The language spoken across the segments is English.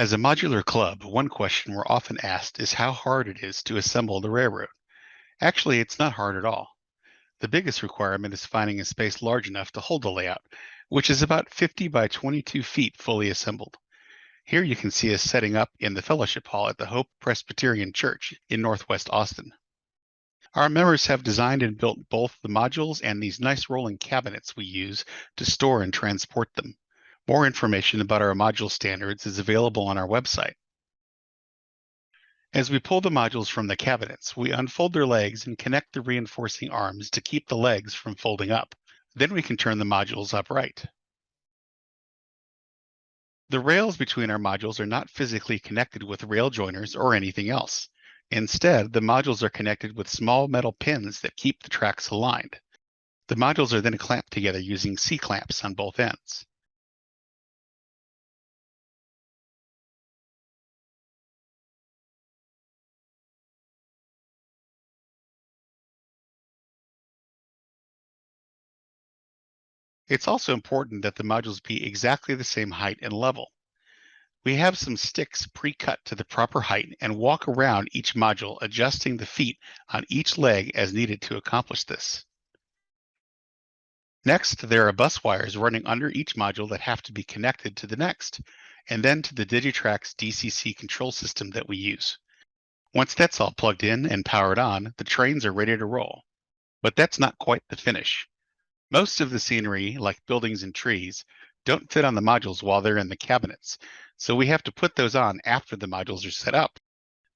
As a modular club, one question we're often asked is how hard it is to assemble the railroad. Actually, it's not hard at all. The biggest requirement is finding a space large enough to hold the layout, which is about 50 by 22 feet fully assembled. Here you can see us setting up in the fellowship hall at the Hope Presbyterian Church in Northwest Austin. Our members have designed and built both the modules and these nice rolling cabinets we use to store and transport them. More information about our module standards is available on our website. As we pull the modules from the cabinets, we unfold their legs and connect the reinforcing arms to keep the legs from folding up. Then we can turn the modules upright. The rails between our modules are not physically connected with rail joiners or anything else. Instead, the modules are connected with small metal pins that keep the tracks aligned. The modules are then clamped together using C-clamps on both ends. It's also important that the modules be exactly the same height and level. We have some sticks pre-cut to the proper height and walk around each module, adjusting the feet on each leg as needed to accomplish this. Next, there are bus wires running under each module that have to be connected to the next, and then to the Digitrax DCC control system that we use. Once that's all plugged in and powered on, the trains are ready to roll. But that's not quite the finish. Most of the scenery, like buildings and trees, don't fit on the modules while they're in the cabinets, so we have to put those on after the modules are set up.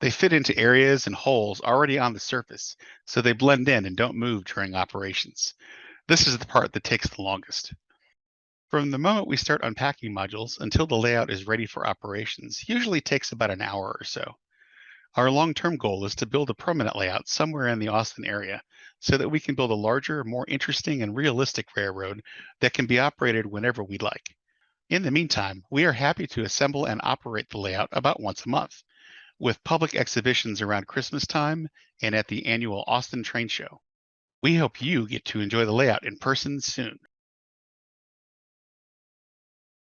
They fit into areas and holes already on the surface, so they blend in and don't move during operations. This is the part that takes the longest. From the moment we start unpacking modules until the layout is ready for operations usually takes about an hour or so. Our long-term goal is to build a permanent layout somewhere in the Austin area so that we can build a larger, more interesting and realistic railroad that can be operated whenever we like. In the meantime, we are happy to assemble and operate the layout about once a month, with public exhibitions around Christmas time and at the annual Austin Train Show. We hope you get to enjoy the layout in person soon.